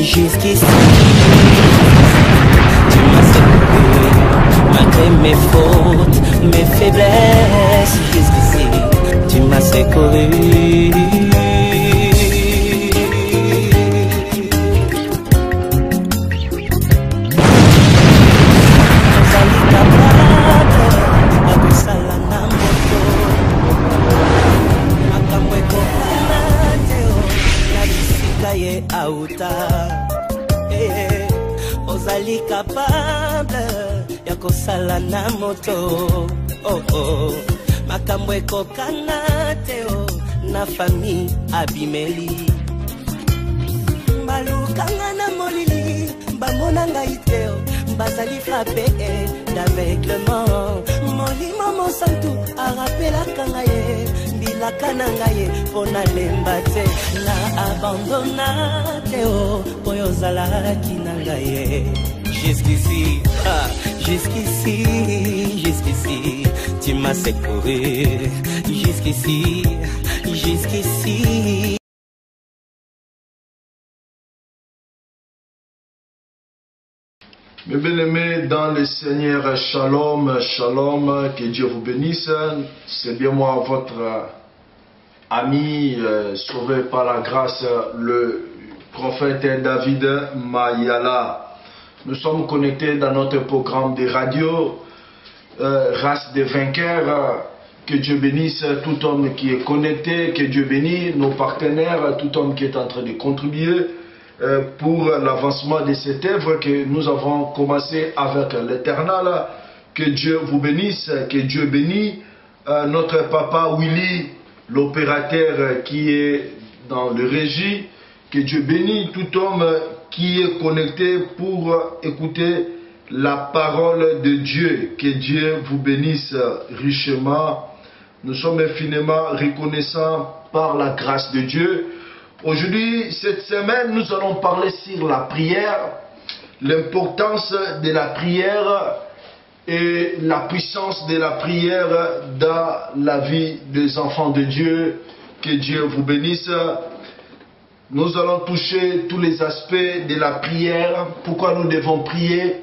Jusqu'ici, tu m'as secouru, malgré mes fautes, mes faiblesses. Jusqu'ici, tu m'as secouru. Ozali capable ya kosala na moto, oh oh, makambo ekokana te oh, na famille abimeli, balukanga na molili, bamona ngai te oh, bazali frappé d'aveuglement, molimo mosantu arapelaka ngai bilaka na ngai mpo nalemba te, na abandona te o oyo ozalaki na ngai. Jusqu'ici, jusqu'ici, jusqu'ici, tu m'as secouru. Jusqu'ici, jusqu'ici. Mes bien-aimés dans le Seigneur, shalom, shalom, que Dieu vous bénisse. C'est bien moi, votre ami, sauvé par la grâce, le prophète David Mayala. Nous sommes connectés dans notre programme de radio, Race des vainqueurs. Que Dieu bénisse tout homme qui est connecté, que Dieu bénisse nos partenaires, tout homme qui est en train de contribuer pour l'avancement de cette œuvre que nous avons commencé avec l'Éternel. Que Dieu vous bénisse, que Dieu bénisse notre papa Willy, l'opérateur qui est dans le régie. Que Dieu bénisse tout homme qui est connecté pour écouter la parole de Dieu. Que Dieu vous bénisse richement. Nous sommes infiniment reconnaissants par la grâce de Dieu. Aujourd'hui, cette semaine, nous allons parler sur la prière, l'importance de la prière et la puissance de la prière dans la vie des enfants de Dieu. Que Dieu vous bénisse. Nous allons toucher tous les aspects de la prière, pourquoi nous devons prier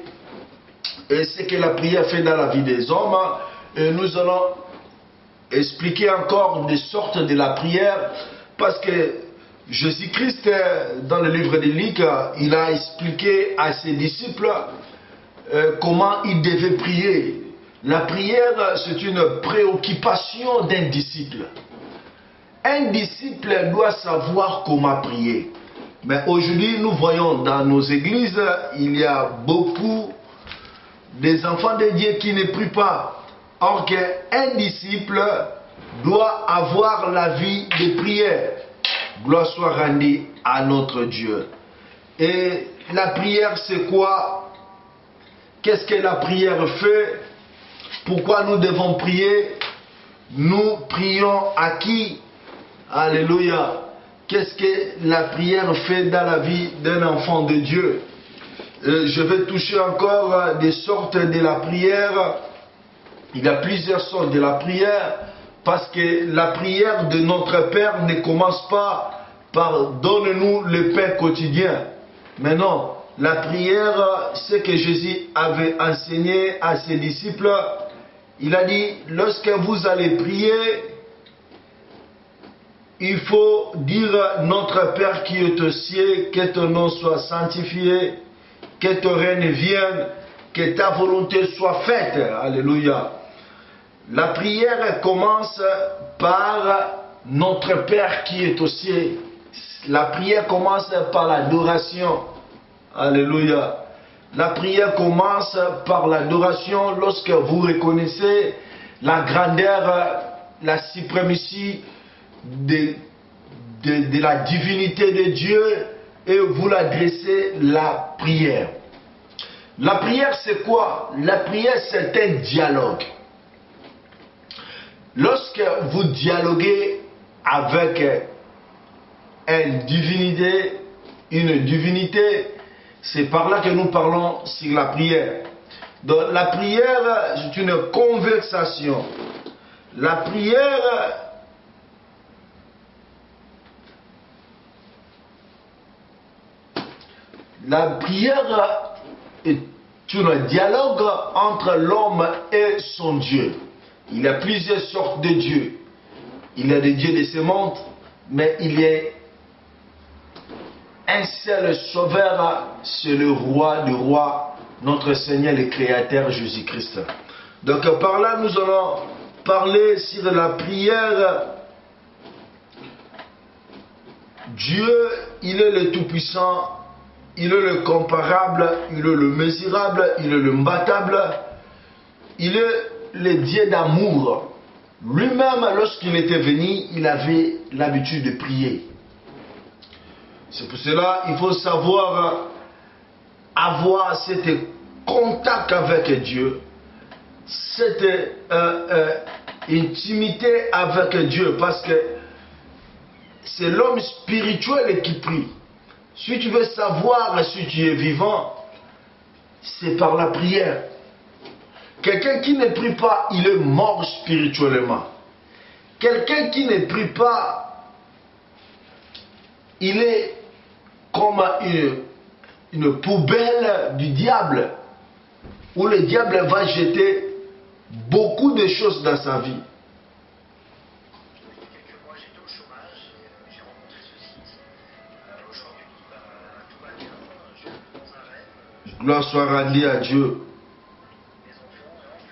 et ce que la prière fait dans la vie des hommes. Et nous allons expliquer encore des sortes de la prière, parce que Jésus-Christ, dans le livre de Luc, il a expliqué à ses disciples comment ils devaient prier. La prière, c'est une préoccupation d'un disciple. Un disciple doit savoir comment prier. Mais aujourd'hui, nous voyons dans nos églises, il y a beaucoup des enfants de Dieu qui ne prient pas. Or qu'un disciple doit avoir la vie de prière. Gloire soit rendue à notre Dieu. Et la prière, c'est quoi? Qu'est-ce que la prière fait? Pourquoi nous devons prier? Nous prions à qui? Alléluia. Qu'est-ce que la prière fait dans la vie d'un enfant de Dieu? Je vais toucher encore des sortes de la prière. Il y a plusieurs sortes de la prière, parce que la prière de notre Père ne commence pas par « donne-nous le pain quotidien ». Mais non, la prière, ce que Jésus avait enseigné à ses disciples, il a dit « lorsque vous allez prier, il faut dire « Notre Père qui est aux cieux, que ton nom soit sanctifié, que ton règne vienne, que ta volonté soit faite. » Alléluia. La prière commence par notre Père qui est aux cieux. La prière commence par l'adoration. Alléluia. La prière commence par l'adoration lorsque vous reconnaissez la grandeur, la suprématie de la divinité de Dieu et vous l'adressez la prière. La prière, c'est quoi? La prière, c'est un dialogue. Lorsque vous dialoguez avec une divinité, c'est par là que nous parlons sur la prière. Donc la prière, c'est une conversation. La prière, La prière est un dialogue entre l'homme et son Dieu. Il y a plusieurs sortes de dieux. Il y a des dieux de ce monde, mais il y a un seul sauveur, c'est le roi du roi, notre Seigneur le Créateur Jésus-Christ. Donc par là, nous allons parler sur la prière. Dieu, il est le Tout-Puissant, il est le comparable, il est le mesurable, il est le imbattable, il est le Dieu d'amour. Lui-même, lorsqu'il était venu, il avait l'habitude de prier. C'est pour cela qu'il faut savoir avoir cet contact avec Dieu, cette intimité avec Dieu, parce que c'est l'homme spirituel qui prie. Si tu veux savoir si tu es vivant, c'est par la prière. Quelqu'un qui ne prie pas, il est mort spirituellement. Quelqu'un qui ne prie pas, il est comme une poubelle du diable, où le diable va jeter beaucoup de choses dans sa vie. Gloire soit rendue à Dieu.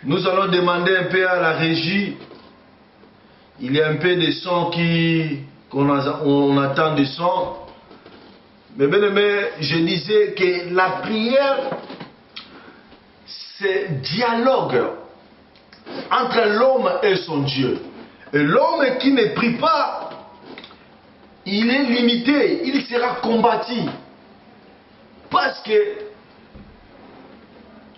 Nous allons demander un peu à la régie. Il y a un peu de son on attend du son. Mais bien aimé, je disais que la prière, c'est dialogue entre l'homme et son Dieu. Et l'homme qui ne prie pas, il est limité, il sera combattu. Parce que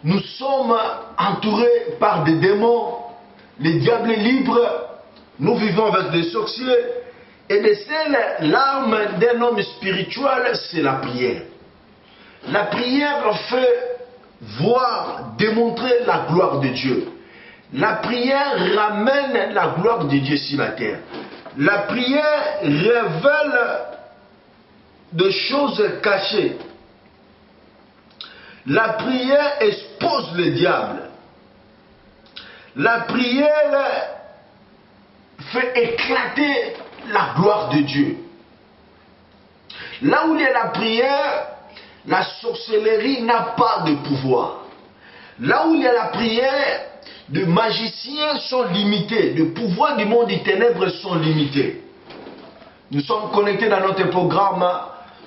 nous sommes entourés par des démons, le diable est libre, nous vivons avec des sorciers, et de celles, l'arme d'un homme spirituel, c'est la prière. La prière fait voir, démontrer la gloire de Dieu. La prière ramène la gloire de Dieu sur la terre. La prière révèle des choses cachées. La prière expose le diable. La prière fait éclater la gloire de Dieu. Là où il y a la prière, la sorcellerie n'a pas de pouvoir. Là où il y a la prière, les magiciens sont limités. Les pouvoirs du monde des ténèbres sont limités. Nous sommes connectés dans notre programme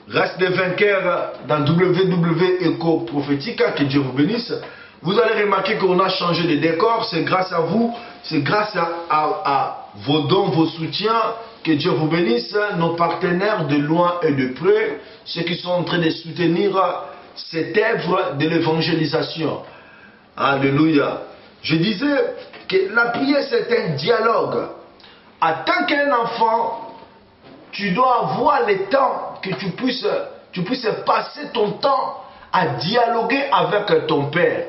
Reste des vainqueurs dans WW Prophétique, que Dieu vous bénisse. Vous allez remarquer qu'on a changé de décor, c'est grâce à vous, c'est grâce à vos dons, vos soutiens, que Dieu vous bénisse, nos partenaires de loin et de près, ceux qui sont en train de soutenir cette œuvre de l'évangélisation. Alléluia. Je disais que la prière c'est un dialogue. En tant qu'un enfant, tu dois avoir le temps que tu puisses passer ton temps à dialoguer avec ton Père,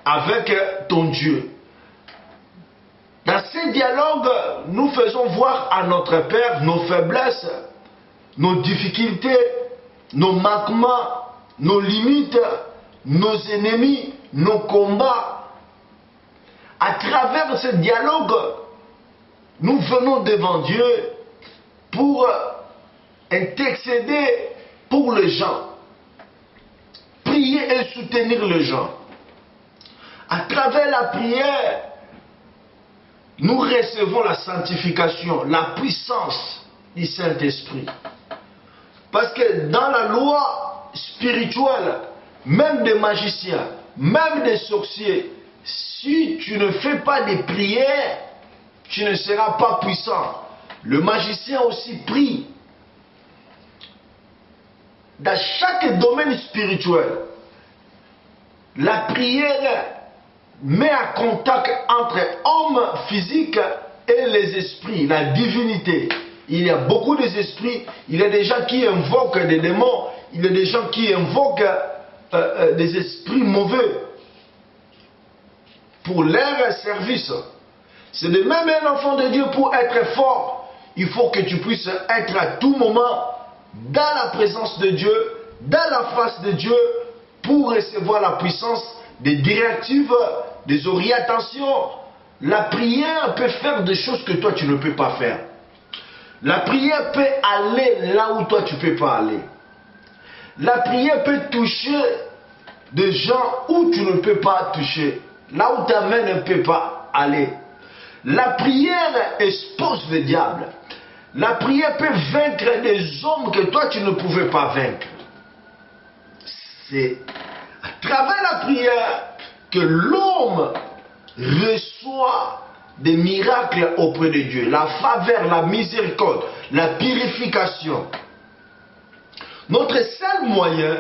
avec ton Dieu. Dans ces dialogues, nous faisons voir à notre Père nos faiblesses, nos difficultés, nos manquements, nos limites, nos ennemis, nos combats. À travers ce dialogue, nous venons devant Dieu pour intercéder pour les gens, prier et soutenir les gens. À travers la prière, nous recevons la sanctification, la puissance du Saint-Esprit. Parce que dans la loi spirituelle, même des magiciens, même des sorciers, si tu ne fais pas de prière, tu ne seras pas puissant. Le magicien aussi prie. Dans chaque domaine spirituel, la prière met en contact entre l'homme physique et les esprits, la divinité. Il y a beaucoup d'esprits, il y a des gens qui invoquent des démons, il y a des gens qui invoquent des esprits mauvais pour leur service. C'est de même un enfant de Dieu, pour être fort, il faut que tu puisses être à tout moment dans la présence de Dieu, dans la face de Dieu pour recevoir la puissance des directives, des orientations. La prière peut faire des choses que toi tu ne peux pas faire. La prière peut aller là où toi tu ne peux pas aller. La prière peut toucher des gens où tu ne peux pas toucher. Là où ta main ne peut pas aller. La prière expose le diable. La prière peut vaincre des hommes que toi tu ne pouvais pas vaincre. C'est à travers la prière que l'homme reçoit des miracles auprès de Dieu. La faveur, la miséricorde, la purification. Notre seul moyen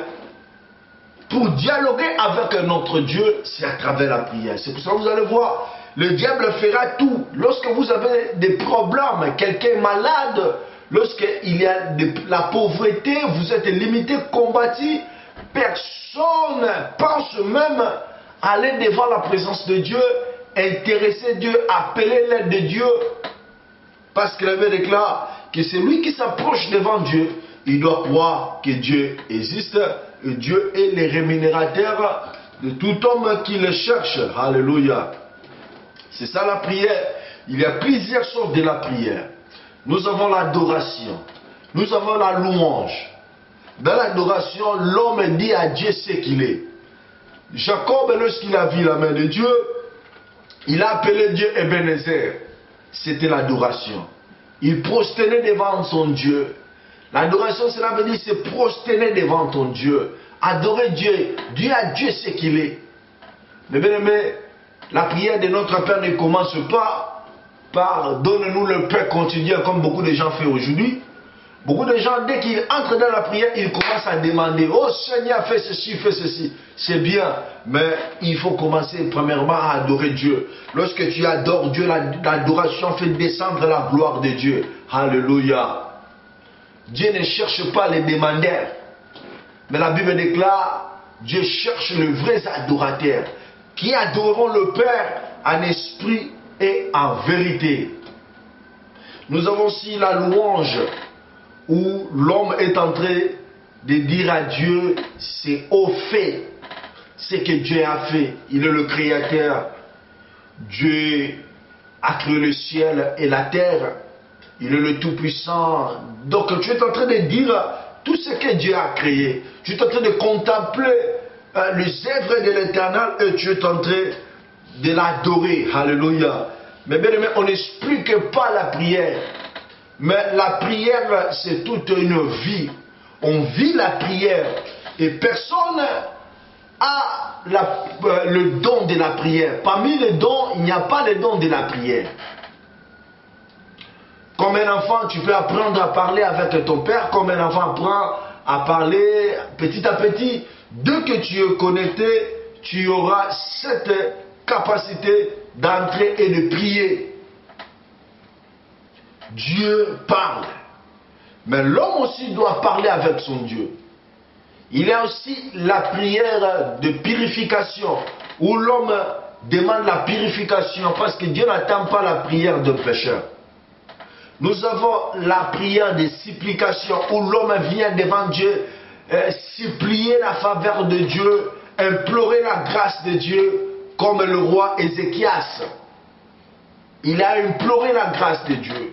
pour dialoguer avec notre Dieu, c'est à travers la prière. C'est pour ça que vous allez voir, le diable fera tout. Lorsque vous avez des problèmes, quelqu'un est malade, lorsqu'il y a de la pauvreté, vous êtes limité, combattu, personne pense même à aller devant la présence de Dieu, intéresser Dieu, appeler l'aide de Dieu. Parce que la Bible déclare que c'est lui qui s'approche devant Dieu, il doit croire que Dieu existe, et Dieu est le rémunérateur de tout homme qui le cherche. Alléluia. C'est ça la prière. Il y a plusieurs sortes de la prière. Nous avons l'adoration. Nous avons la louange. Dans l'adoration, l'homme dit à Dieu ce qu'il est. Jacob, lorsqu'il a vu la main de Dieu, il a appelé Dieu Ebenezer. C'était l'adoration. Il prosternait devant son Dieu. L'adoration, cela veut dire se prosterner devant ton Dieu. Adorer Dieu. Dire à Dieu ce qu'il est. Mais bien aimé, la prière de notre Père ne commence pas par donne-nous le pain quotidien comme beaucoup de gens font aujourd'hui. Beaucoup de gens, dès qu'ils entrent dans la prière, ils commencent à demander « Oh Seigneur, fais ceci, fais ceci ». C'est bien, mais il faut commencer premièrement à adorer Dieu. Lorsque tu adores Dieu, l'adoration fait descendre la gloire de Dieu. Alléluia. Dieu ne cherche pas les demandeurs. Mais la Bible déclare, Dieu cherche les vrais adorateurs qui adoreront le Père en esprit et en vérité. Nous avons aussi la louange où l'homme est en train de dire à Dieu c'est au fait ce que Dieu a fait. Il est le créateur. Dieu a créé le ciel et la terre. Il est le Tout-Puissant. Donc tu es en train de dire tout ce que Dieu a créé. Tu es en train de contempler les œuvres de l'Éternel et tu es en train de l'adorer. Alléluia. Mais bien aimé, on n'explique pas la prière. Mais la prière, c'est toute une vie. On vit la prière. Et personne a le don de la prière. Parmi les dons, il n'y a pas le don de la prière. Comme un enfant, tu peux apprendre à parler avec ton père. Comme un enfant apprend à parler petit à petit. Dès que tu es connecté, tu auras cette capacité d'entrer et de prier. Dieu parle. Mais l'homme aussi doit parler avec son Dieu. Il y a aussi la prière de purification, où l'homme demande la purification, parce que Dieu n'attend pas la prière d'un pécheur. Nous avons la prière de supplication, où l'homme vient devant Dieu, supplier la faveur de Dieu, implorer la grâce de Dieu, comme le roi Ézéchias. Il a imploré la grâce de Dieu.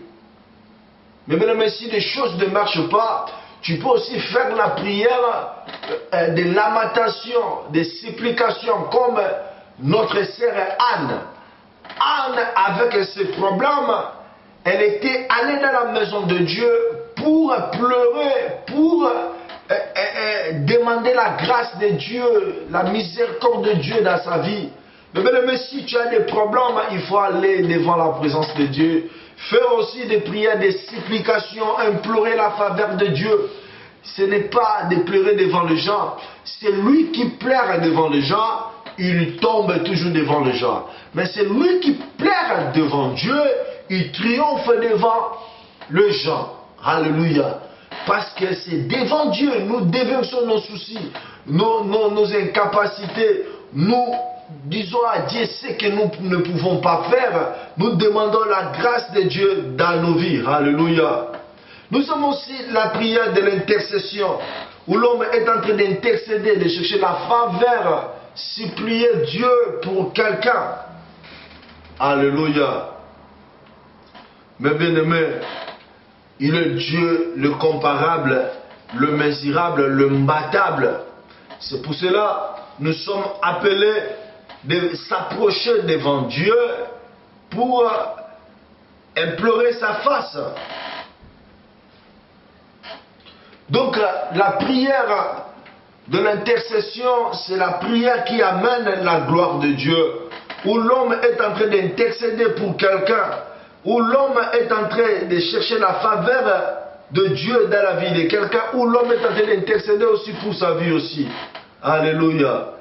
Mais bien, si les choses ne marchent pas, tu peux aussi faire la prière de lamentation, de supplication, comme notre sœur Anne. Anne, avec ses problèmes, elle était allée dans la maison de Dieu pour pleurer, pour demander la grâce de Dieu, la miséricorde de Dieu dans sa vie. Mais bien, si tu as des problèmes, il faut aller devant la présence de Dieu. Faire aussi des prières, des supplications, implorer la faveur de Dieu. Ce n'est pas de pleurer devant les gens. C'est lui qui pleure devant les gens, il tombe toujours devant les gens. Mais c'est lui qui pleure devant Dieu, il triomphe devant les gens. Alléluia. Parce que c'est devant Dieu, nous déversons nos soucis, nos incapacités, nous disons à Dieu ce que nous ne pouvons pas faire. Nous demandons la grâce de Dieu dans nos vies. Alléluia. Nous avons aussi la prière de l'intercession, où l'homme est en train d'intercéder, de chercher la faveur, supplier Dieu pour quelqu'un. Alléluia. Mes bien-aimés, il est Dieu le comparable, le mesurable, le mbattable. C'est pour cela que nous sommes appelés de s'approcher devant Dieu pour implorer sa face. Donc la prière de l'intercession, c'est la prière qui amène la gloire de Dieu. Où l'homme est en train d'intercéder pour quelqu'un, où l'homme est en train de chercher la faveur de Dieu dans la vie de quelqu'un, où l'homme est en train d'intercéder aussi pour sa vie aussi. Alléluia.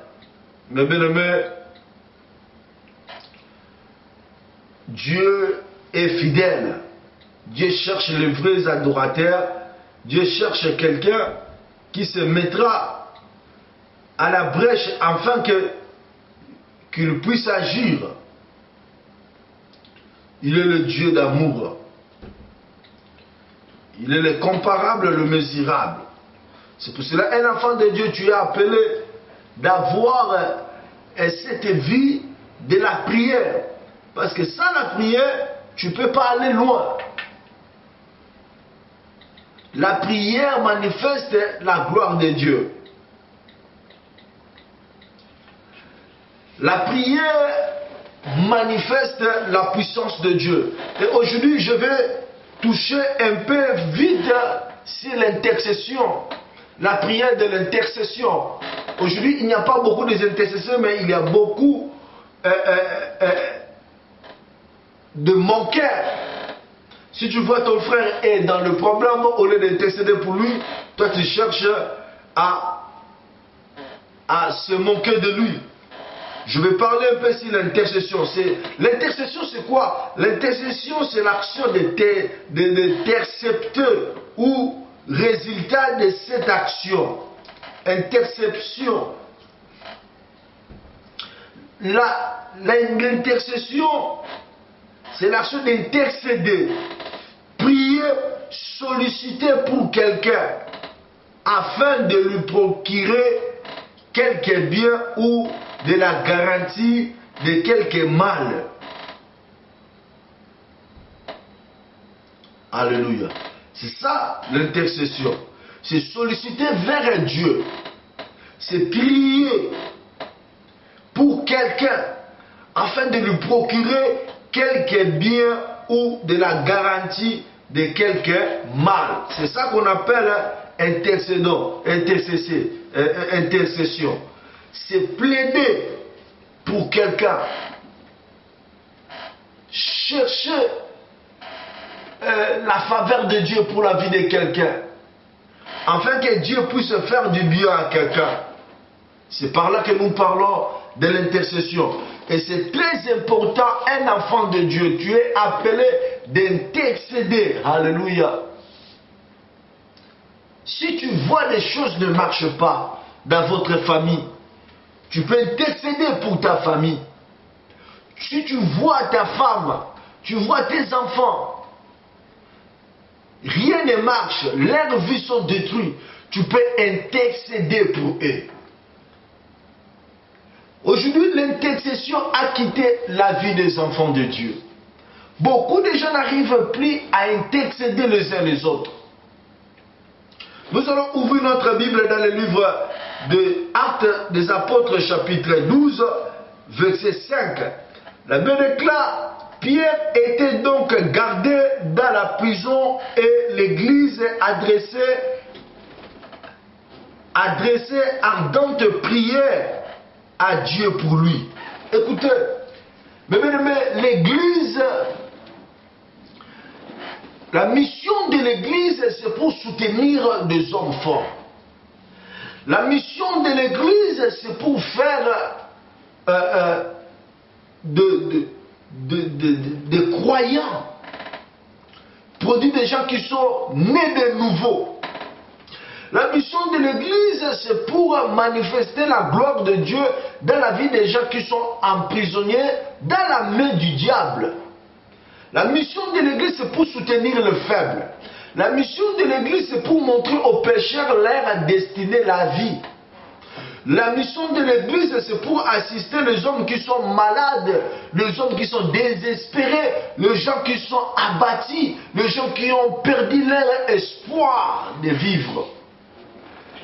Mes bien-aimés, Dieu est fidèle. Dieu cherche les vrais adorateurs. Dieu cherche quelqu'un qui se mettra à la brèche afin qu'il puisse agir. Il est le Dieu d'amour. Il est le comparable, le mesurable. C'est pour cela un enfant de Dieu, tu es appelé d'avoir cette vie de la prière. Parce que sans la prière, tu ne peux pas aller loin. La prière manifeste la gloire de Dieu. La prière manifeste la puissance de Dieu. Et aujourd'hui, je vais toucher un peu vite sur l'intercession. La prière de l'intercession. Aujourd'hui, il n'y a pas beaucoup d'intercessions, mais il y a beaucoup de manqueurs. Si tu vois ton frère est dans le problème, au lieu d'intercéder pour lui, toi tu cherches à se moquer de lui. Je vais parler un peu sur l'intercession. L'intercession, c'est quoi? L'intercession, c'est l'action d'intercepteur ou résultat de cette action. Interception. L'intercession, c'est l'action d'intercéder, prier, solliciter pour quelqu'un afin de lui procurer quelque bien ou de la garantie de quelque mal. Alléluia. C'est ça l'intercession. C'est solliciter vers Dieu. C'est prier pour quelqu'un afin de lui procurer quelque bien ou de la garantie de quelque mal. C'est ça qu'on appelle intercession. C'est plaider pour quelqu'un. Chercher la faveur de Dieu pour la vie de quelqu'un. Afin que Dieu puisse faire du bien à quelqu'un. C'est par là que nous parlons de l'intercession. Et c'est très important, un enfant de Dieu, tu es appelé d'intercéder. Alléluia. Si tu vois les choses ne marchent pas dans votre famille, tu peux intercéder pour ta famille. Si tu vois ta femme, tu vois tes enfants, rien ne marche, leurs vies sont détruites, tu peux intercéder pour eux. Aujourd'hui, l'intercession a quitté la vie des enfants de Dieu. Beaucoup de gens n'arrivent plus à intercéder les uns les autres. Nous allons ouvrir notre Bible dans le livre de Actes des Apôtres, chapitre 12, verset 5. La Bible déclare: Pierre était donc gardé dans la prison et l'église adressait ardente prière à Dieu pour lui. Écoutez, l'église, la mission de l'église, c'est pour soutenir des hommes forts. La mission de l'église, c'est pour faire des croyants, produire des gens qui sont nés de nouveau. La mission de l'église, c'est pour manifester la gloire de Dieu dans la vie des gens qui sont emprisonnés dans la main du diable. La mission de l'église, c'est pour soutenir le faible. La mission de l'église, c'est pour montrer aux pécheurs leur destinée, la vie. La mission de l'église, c'est pour assister les hommes qui sont malades, les hommes qui sont désespérés, les gens qui sont abattus, les gens qui ont perdu leur espoir de vivre.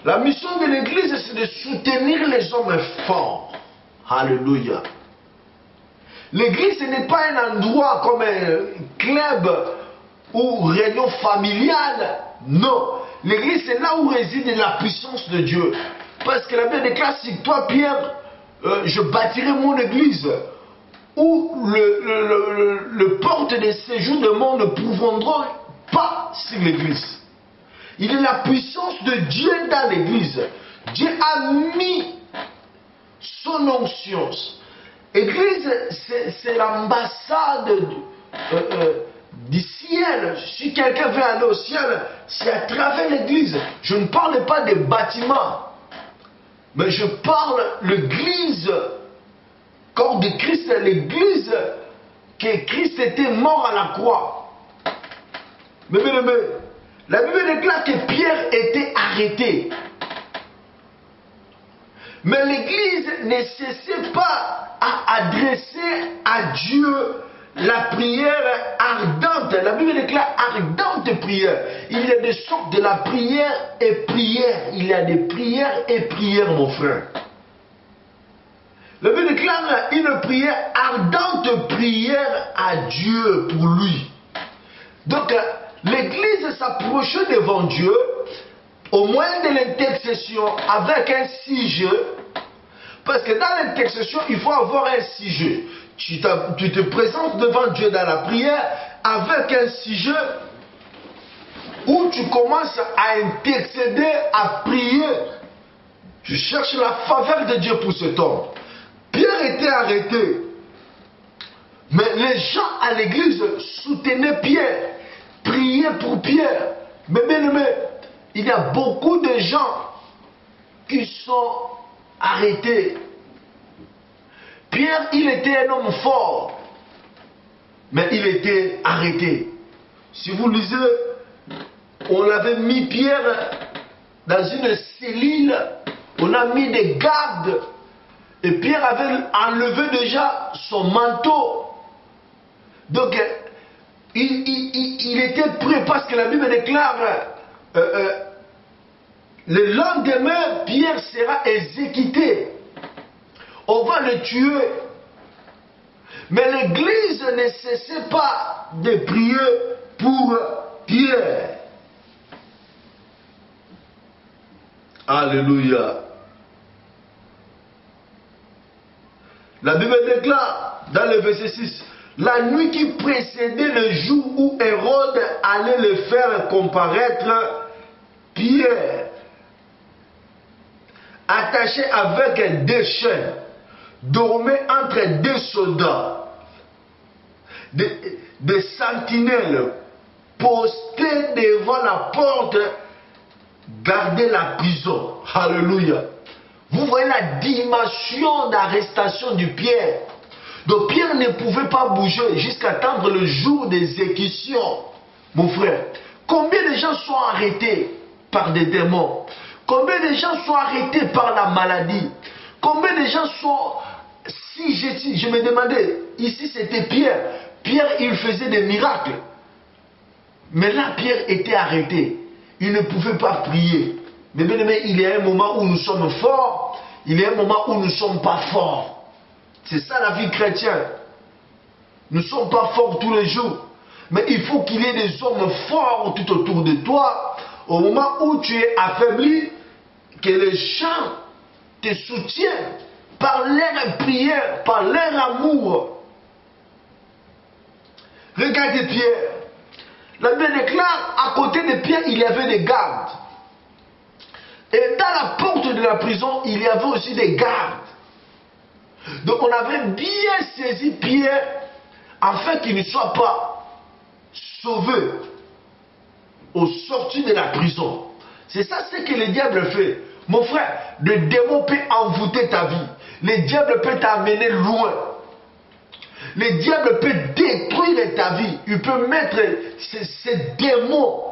La mission de l'église, c'est de soutenir les hommes forts. Alléluia. L'église, ce n'est pas un endroit comme un club ou réunion familiale. Non. L'église, c'est là où réside la puissance de Dieu. Parce que la Bible déclare, si toi, Pierre, je bâtirai mon église, où le porte de séjour de monde ne pourront pas sur l'église. Il est la puissance de Dieu dans l'église. Dieu a mis son onction. L'église, c'est l'ambassade du ciel. Si quelqu'un veut aller au ciel, c'est à travers l'église. Je ne parle pas des bâtiments, mais je parle de l'église, corps de Christ, l'église que Christ était mort à la croix. Mais la Bible déclare que Pierre était arrêté. Mais l'église ne cessait pas à adresser à Dieu la prière ardente. La Bible déclare ardente prière. Il y a des sortes de la prière et prière. Il y a des prières et prières, mon frère. La Bible déclare une prière ardente prière à Dieu pour lui. Donc, l'église s'approchait devant Dieu au moyen de l'intercession avec un sujet. Parce que dans l'intercession, il faut avoir un sujet. Tu te présentes devant Dieu dans la prière avec un sujet où tu commences à intercéder, à prier. Tu cherches la faveur de Dieu pour cet homme. Pierre était arrêté. Mais les gens à l'église soutenaient Pierre. Prier pour Pierre. Mais il y a beaucoup de gens qui sont arrêtés. Pierre, il était un homme fort, mais il était arrêté. Si vous lisez, on avait mis Pierre dans une cellule, on a mis des gardes, et Pierre avait enlevé déjà son manteau. Donc, il était prêt parce que la Bible déclare le lendemain, Pierre sera exécuté. On va le tuer. Mais l'église ne cessait pas de prier pour Pierre. Alléluia. La Bible déclare dans le verset 6, la nuit qui précédait le jour où Hérode allait le faire comparaître, Pierre, attaché avec deux chaînes, dormait entre deux soldats, des sentinelles postés devant la porte, gardaient la prison. Alléluia. Vous voyez la dimension d'arrestation de Pierre. Donc Pierre ne pouvait pas bouger jusqu'à attendre le jour d'exécution. Mon frère, combien de gens sont arrêtés par des démons? Combien de gens sont arrêtés par la maladie? Combien de gens sont... Si je me demandais, ici c'était Pierre. Pierre, il faisait des miracles. Mais là, Pierre était arrêté. Il ne pouvait pas prier. Mais bien aimé, il y a un moment où nous sommes forts, il y a un moment où nous ne sommes pas forts. C'est ça la vie chrétienne. Nous ne sommes pas forts tous les jours. Mais il faut qu'il y ait des hommes forts tout autour de toi. Au moment où tu es affaibli, que les gens te soutiennent par leur prière, par leur amour. Regardez Pierre. La Bible déclare, à côté de Pierre, il y avait des gardes. Et dans la porte de la prison, il y avait aussi des gardes. Donc on avait bien saisi Pierre, afin qu'il ne soit pas sauvé au sorti de la prison. C'est ça ce que le diable fait. Mon frère, le démon peut envoûter ta vie. Le diable peut t'amener loin. Le diable peut détruire ta vie. Il peut mettre ces démons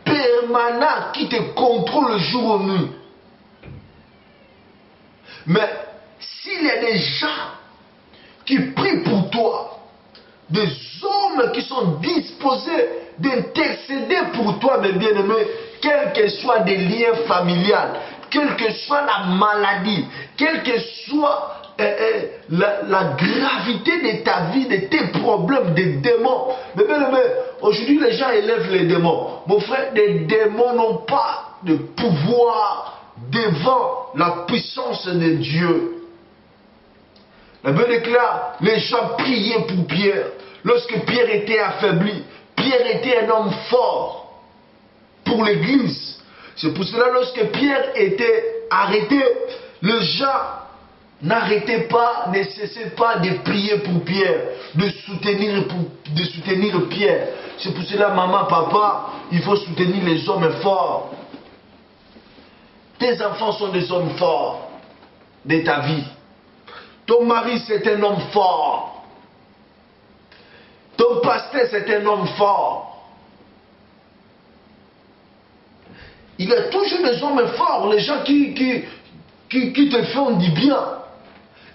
permanent qui te contrôle le jour et nuit. Mais s'il y a des gens qui prient pour toi, des hommes qui sont disposés d'intercéder pour toi, mes bien-aimés, quels que soient des liens familiales, quelle que soit la maladie, quelle que soit la gravité de ta vie, de tes problèmes, des démons. Mais bien-aimés, aujourd'hui les gens élèvent les démons. Mon frère, les démons n'ont pas de pouvoir devant la puissance de Dieu. La Bible déclare, les gens priaient pour Pierre. Lorsque Pierre était affaibli, Pierre était un homme fort pour l'église. C'est pour cela lorsque Pierre était arrêté, les gens n'arrêtaient pas, ne cessaient pas de prier pour Pierre, de soutenir Pierre. C'est pour cela, maman, papa, il faut soutenir les hommes forts. Tes enfants sont des hommes forts de ta vie. Ton mari, c'est un homme fort. Ton pasteur, c'est un homme fort. Il y a toujours des hommes forts, les gens qui te font du bien.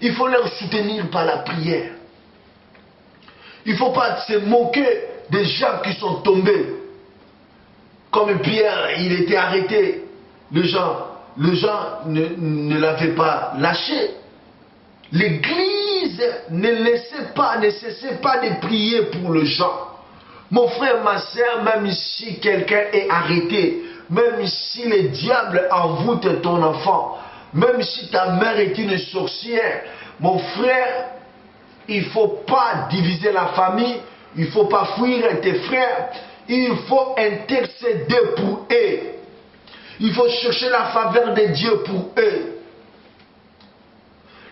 Il faut leur soutenir par la prière. Il ne faut pas se moquer des gens qui sont tombés. Comme Pierre, il était arrêté. Les gens ne l'avaient pas lâché. L'église ne cessait pas de prier pour les gens. Mon frère, ma soeur, même si quelqu'un est arrêté, même si le diable envoûte ton enfant, même si ta mère est une sorcière, mon frère, il ne faut pas diviser la famille, il ne faut pas fuir tes frères, il faut intercéder pour eux. Il faut chercher la faveur de Dieu pour eux.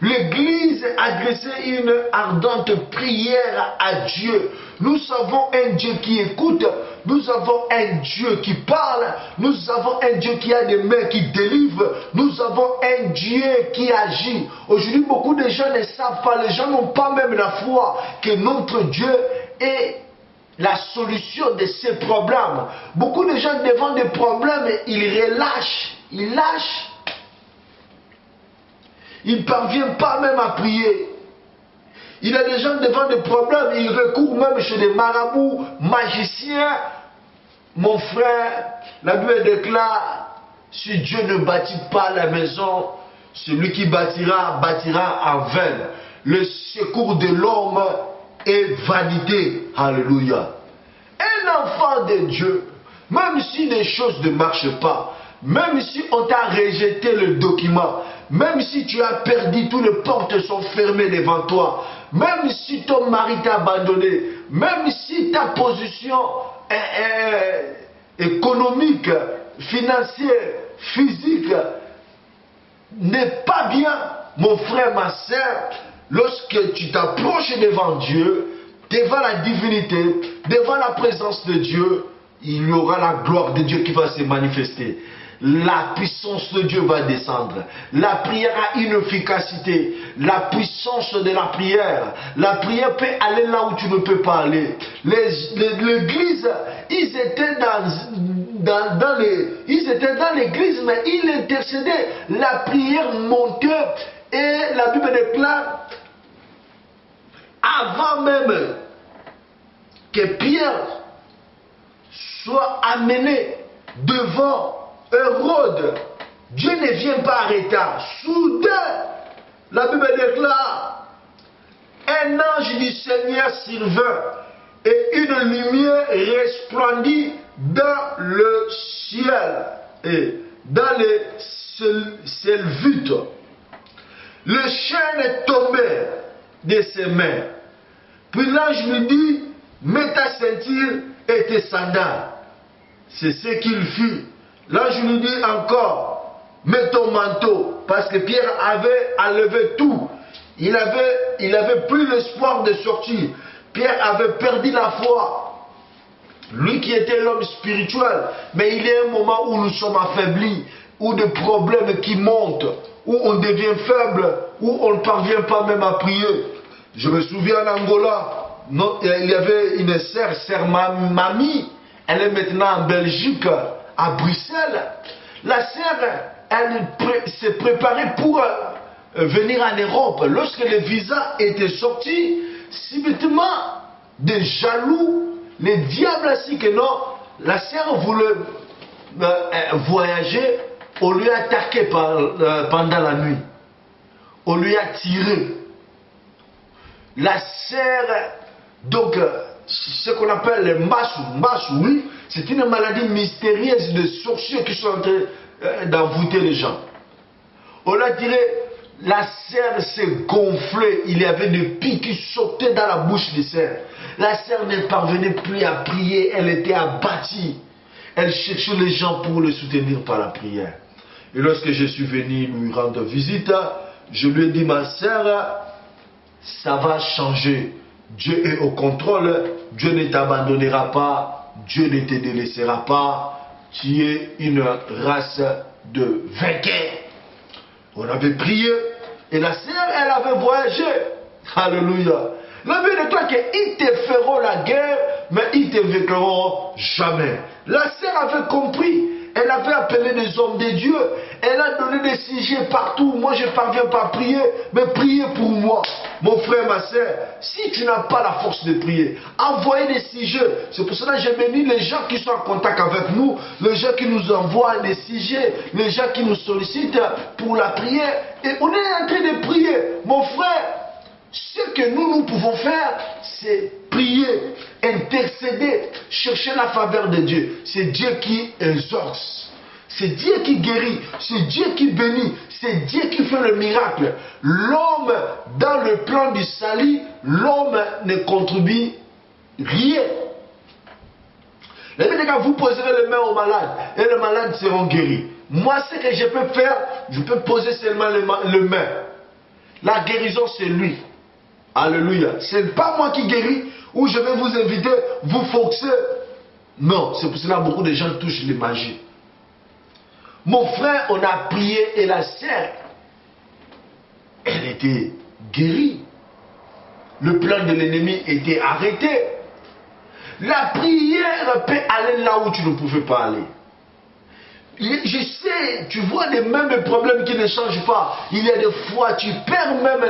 L'Église a adressé une ardente prière à Dieu. Nous avons un Dieu qui écoute, nous avons un Dieu qui parle, nous avons un Dieu qui a des mains qui délivrent, nous avons un Dieu qui agit. Aujourd'hui, beaucoup de gens ne savent pas, les gens n'ont pas même la foi que notre Dieu est la solution de ces problèmes. Beaucoup de gens devant des problèmes, ils relâchent, ils lâchent. Ils ne parviennent pas même à prier. Il y a des gens devant des problèmes, ils recourent même chez des marabouts, magiciens. Mon frère, la Bible déclare, si Dieu ne bâtit pas la maison, celui qui bâtira en vain. Le secours de l'homme est vanité. Alléluia. Un enfant de Dieu, même si les choses ne marchent pas, même si on t'a rejeté le document, même si tu as perdu, toutes les portes sont fermées devant toi, même si ton mari t'a abandonné, même si ta position économique, financière, physique n'est pas bien, mon frère, ma soeur, lorsque tu t'approches devant Dieu, devant la divinité, devant la présence de Dieu, il y aura la gloire de Dieu qui va se manifester. La puissance de Dieu va descendre. La prière a une efficacité. La puissance de la prière. La prière peut aller là où tu ne peux pas aller. L'église, ils étaient dans l'église, mais ils intercédaient. La prière montait et la Bible déclare, avant même que Pierre soit amené devant Hérode, Dieu ne vient pas arrêter. Soudain, la Bible déclare, un ange du Seigneur survint et une lumière resplendit dans le ciel et dans les Selvites. Le chêne tombait de ses mains. Puis l'ange lui dit, mets ta ceinture et tes sandales. C'est ce qu'il fit. L'ange lui dit encore, mets ton manteau, parce que Pierre avait enlevé tout. Il avait plus l'espoir de sortir. Pierre avait perdu la foi. Lui qui était l'homme spirituel. Mais il y a un moment où nous sommes affaiblis, où des problèmes qui montent, où on devient faible, où on ne parvient pas même à prier. Je me souviens en Angola, il y avait une sœur Mamie. Elle est maintenant en Belgique, à Bruxelles. La sœur, elle s'est préparée pour venir en Europe. Lorsque le visa était sorti, subitement, des jaloux, les diables ainsi que non, la sœur voulait voyager, on lui a attaqué pendant la nuit. On lui a tiré. La sœur, donc, ce qu'on appelle les massou, oui, c'est une maladie mystérieuse de sorciers qui sont en train d'envoûter les gens. On l'a tiré, la sœur s'est gonflée, il y avait des pics qui sautaient dans la bouche des sœurs. La sœur ne parvenait plus à prier, elle était abattue. Elle cherchait les gens pour le soutenir par la prière. Et lorsque je suis venu lui rendre visite, je lui ai dit, ma sœur, ça va changer. Dieu est au contrôle, Dieu ne t'abandonnera pas, Dieu ne te délaissera pas. Tu es une race de vainqueurs. On avait prié et la sœur, elle avait voyagé. Alléluia. La Bible dit qu'ils te feront la guerre, mais ils te vaincront jamais. La sœur avait compris. Elle avait appelé des hommes de Dieu. Elle a donné des sujets partout. Moi, je ne parviens pas à prier, mais priez pour moi. Mon frère, ma soeur, si tu n'as pas la force de prier, envoyez des sujets. C'est pour cela que je bénis les gens qui sont en contact avec nous, les gens qui nous envoient des sujets, les gens qui nous sollicitent pour la prière. Et on est en train de prier. Mon frère, ce que nous pouvons faire, c'est prier, intercéder, chercher la faveur de Dieu. C'est Dieu qui exauce. C'est Dieu qui guérit. C'est Dieu qui bénit. C'est Dieu qui fait le miracle. L'homme, dans le plan du salut, l'homme ne contribue rien. Vous poserez les mains aux malades et les malades seront guéris. Moi, ce que je peux faire, je peux poser seulement les mains. La guérison, c'est lui. Alléluia. Ce n'est pas moi qui guéris ou je vais vous inviter, vous forcer. Non, c'est pour cela que beaucoup de gens touchent les magies. Mon frère, on a prié et la sœur, elle était guérie. Le plan de l'ennemi était arrêté. La prière peut aller là où tu ne pouvais pas aller. Je sais, tu vois les mêmes problèmes qui ne changent pas. Il y a des fois, tu perds même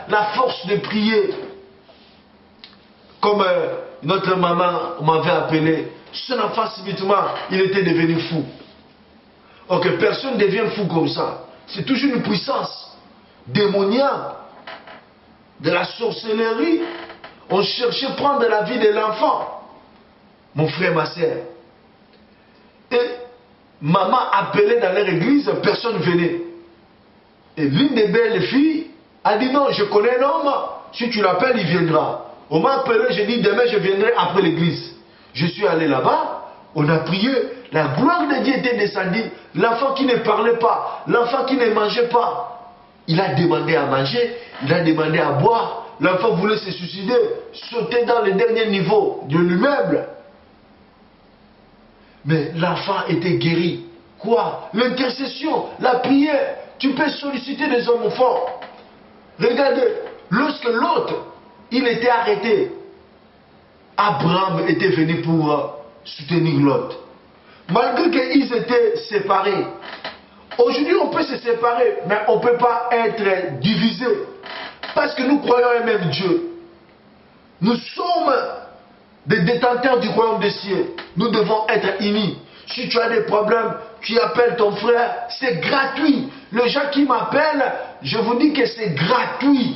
la force de prier. Comme notre maman m'avait appelé, son enfant subitement, il était devenu fou. Ok, personne ne devient fou comme ça. C'est toujours une puissance démoniaque, de la sorcellerie. On cherchait à prendre la vie de l'enfant. Mon frère, ma soeur. Et maman appelait dans leur église, personne venait. Et l'une des belles filles a dit non, je connais un homme, si tu l'appelles, il viendra. On m'a appelé, j'ai dit demain je viendrai après l'église. Je suis allé là-bas, on a prié, la gloire de Dieu était descendue. L'enfant qui ne parlait pas, l'enfant qui ne mangeait pas, il a demandé à manger, il a demandé à boire. L'enfant voulait se suicider, sauter dans le dernier niveau de l'immeuble. Mais l'enfant était guéri. Quoi? L'intercession, la prière. Tu peux solliciter des hommes forts. Regardez, lorsque l'autre, il était arrêté, Abraham était venu pour soutenir l'autre. Malgré qu'ils étaient séparés. Aujourd'hui, on peut se séparer, mais on ne peut pas être divisé. Parce que nous croyons en un même Dieu. Nous sommes des détenteurs du royaume des cieux. Nous devons être unis. Si tu as des problèmes, tu appelles ton frère, c'est gratuit. Les gens qui m'appellent, je vous dis que c'est gratuit.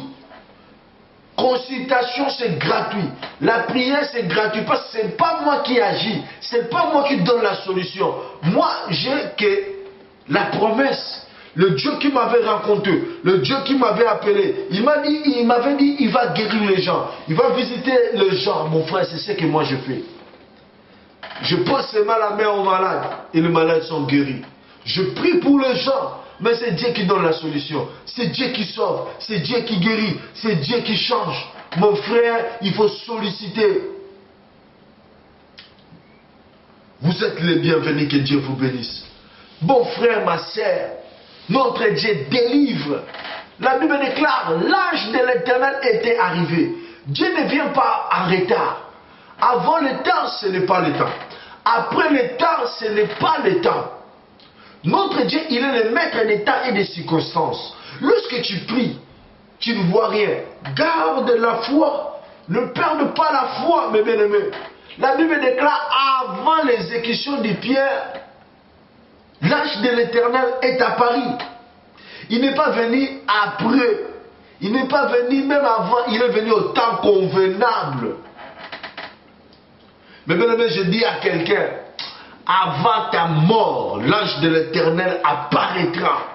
Consultation, c'est gratuit. La prière, c'est gratuit. Parce que ce n'est pas moi qui agis. Ce n'est pas moi qui donne la solution. Moi, j'ai que la promesse. Le Dieu qui m'avait rencontré, le Dieu qui m'avait appelé, il m'avait dit, il va guérir les gens. Il va visiter les gens. Mon frère, c'est ce que moi je fais. Je pose seulement la main aux malades et les malades sont guéris. Je prie pour les gens, mais c'est Dieu qui donne la solution. C'est Dieu qui sauve, c'est Dieu qui guérit, c'est Dieu qui change. Mon frère, il faut solliciter. Vous êtes les bienvenus, que Dieu vous bénisse. Bon frère, ma sœur, notre Dieu délivre. La Bible déclare, l'âge de l'Éternel était arrivé. Dieu ne vient pas en retard. Avant le temps, ce n'est pas le temps. Après le temps, ce n'est pas le temps. Notre Dieu, il est le maître des temps et des circonstances. Lorsque tu pries, tu ne vois rien. Garde la foi. Ne perde pas la foi, mes bien-aimés. La Bible déclare, avant l'exécution de Pierre, l'ange de l'Éternel est apparu. Il n'est pas venu après. Il n'est pas venu même avant. Il est venu au temps convenable. Mais bien-aimé, je dis à quelqu'un, avant ta mort, l'ange de l'Éternel apparaîtra.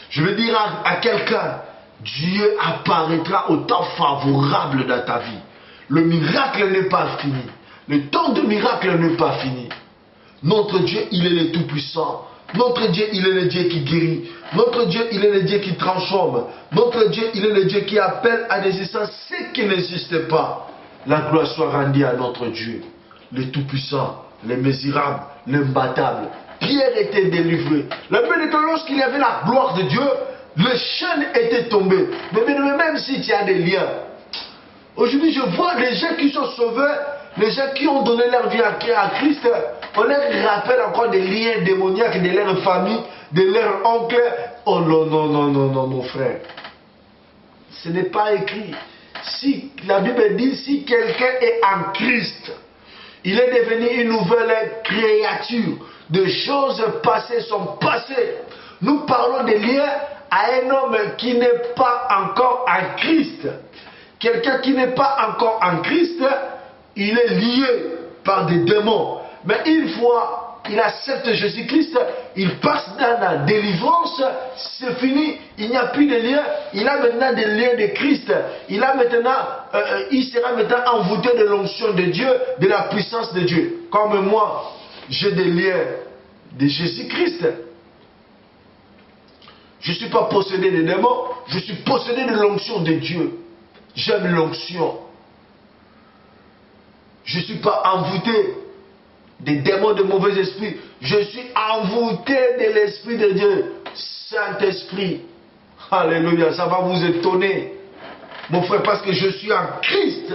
Je veux dire à quelqu'un, Dieu apparaîtra au temps favorable dans ta vie. Le miracle n'est pas fini. Le temps de miracle n'est pas fini. Notre Dieu, il est le Tout-Puissant. Notre Dieu, il est le Dieu qui guérit. Notre Dieu, il est le Dieu qui transforme. Notre Dieu, il est le Dieu qui appelle à l'existence ce qui n'existe pas. La gloire soit rendue à notre Dieu, le Tout-Puissant, l'immesurable, l'imbattable. Pierre était délivré. La Bible dit que lorsqu'il y avait la gloire de Dieu, le chaîne était tombé. Mais même si tu as des liens, aujourd'hui je vois les gens qui sont sauvés, les gens qui ont donné leur vie à Christ, on leur rappelle encore des liens démoniaques de leur famille, de leur oncle. Oh non, non, non, non, non, mon frère. Ce n'est pas écrit. Si la Bible dit, si quelqu'un est en Christ, il est devenu une nouvelle créature. De choses passées sont passées. Nous parlons des liens à un homme qui n'est pas encore en Christ. Quelqu'un qui n'est pas encore en Christ, il est lié par des démons. Mais une fois il accepte Jésus-Christ, il passe dans la délivrance, c'est fini, il n'y a plus de lien, il a maintenant des liens de Christ. Il sera maintenant envoûté de l'onction de Dieu, de la puissance de Dieu. Comme moi, j'ai des liens de Jésus-Christ. Je ne suis pas possédé de démons, je suis possédé de l'onction de Dieu. J'aime l'onction. Je ne suis pas envoûté des démons de mauvais esprits. Je suis envoûté de l'Esprit de Dieu. Saint-Esprit. Alléluia, ça va vous étonner. Mon frère, parce que je suis en Christ.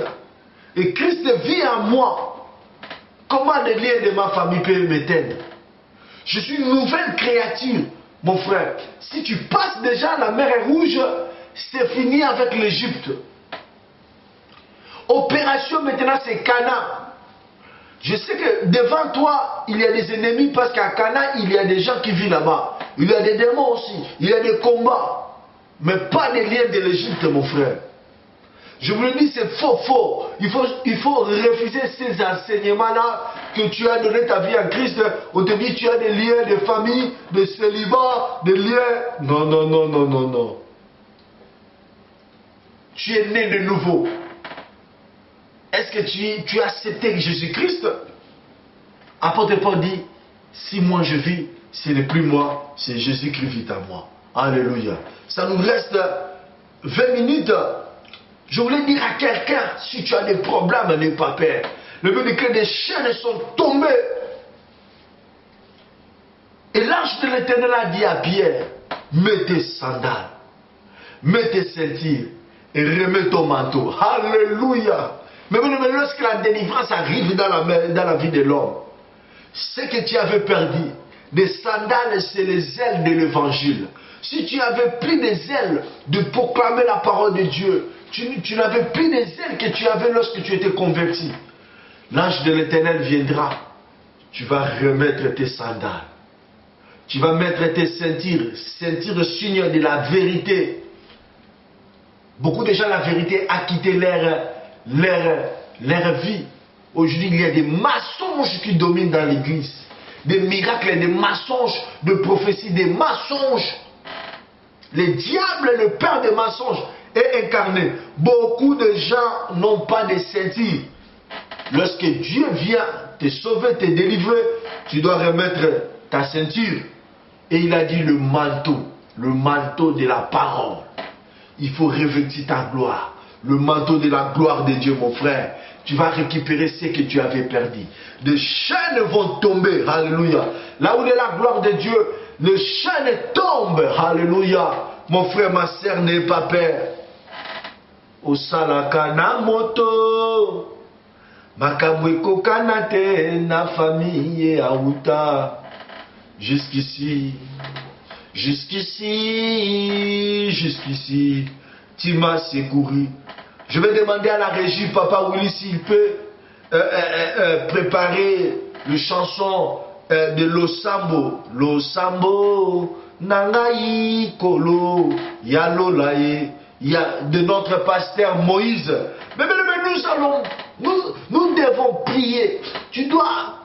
Et Christ vit en moi. Comment les liens de ma famille peuvent m'éteindre? Je suis une nouvelle créature. Mon frère, si tu passes déjà la mer Rouge, c'est fini avec l'Égypte. Opération maintenant, c'est Canaan. Je sais que devant toi, il y a des ennemis parce qu'à Canaan, il y a des gens qui vivent là-bas. Il y a des démons aussi. Il y a des combats. Mais pas des liens de l'Égypte, mon frère. Je vous le dis, c'est faux. Il faut refuser ces enseignements-là que tu as donné ta vie en Christ. On te dit tu as des liens de famille, de célibat, des liens. Non, non, non, non, non, non. Tu es né de nouveau. Est-ce que tu as accepté Jésus-Christ? Apôtre Paul dit, si moi je vis, ce n'est plus moi, c'est Jésus qui vit en moi. Alléluia. Ça nous reste 20 minutes. Je voulais dire à quelqu'un, si tu as des problèmes, n'aie pas peur. Le but est que des chaînes sont tombées. Et l'ange de l'Éternel a dit à Pierre, mets tes sandales, mets tes ceintures et remets ton manteau. Alléluia. Mais lorsque la délivrance arrive dans la vie de l'homme, ce que tu avais perdu, des sandales, c'est les ailes de l'évangile. Si tu avais plus des ailes de proclamer la parole de Dieu, tu n'avais plus des ailes que tu avais lorsque tu étais converti. L'ange de l'Éternel viendra. Tu vas remettre tes sandales. Tu vas mettre tes ceintures. Ceintures signe de la vérité. Beaucoup de gens, la vérité a quitté leur vie. Aujourd'hui, il y a des mensonges qui dominent dans l'église. Des miracles, des mensonges, de prophéties, des mensonges. Le diable, le père des mensonges, est incarné. Beaucoup de gens n'ont pas de ceinture. Lorsque Dieu vient te sauver, te délivrer, tu dois remettre ta ceinture. Et il a dit le manteau de la parole. Il faut revêtir ta gloire. Le manteau de la gloire de Dieu, mon frère. Tu vas récupérer ce que tu avais perdu. Des chaînes vont tomber. Alléluia. Là où est la gloire de Dieu, les chaînes tombent. Alléluia. Mon frère, ma sœur, n'aie pas peur. Osalaka na moto. makambo ekokana te na famille auta. Jusqu'ici, tu m'as secouru. Je vais demander à la régie, Papa Willy, s'il peut préparer le chanson de Losambo. Losambo, nangai kolo, yalolaye, de notre pasteur Moïse. Mais nous devons prier. Tu dois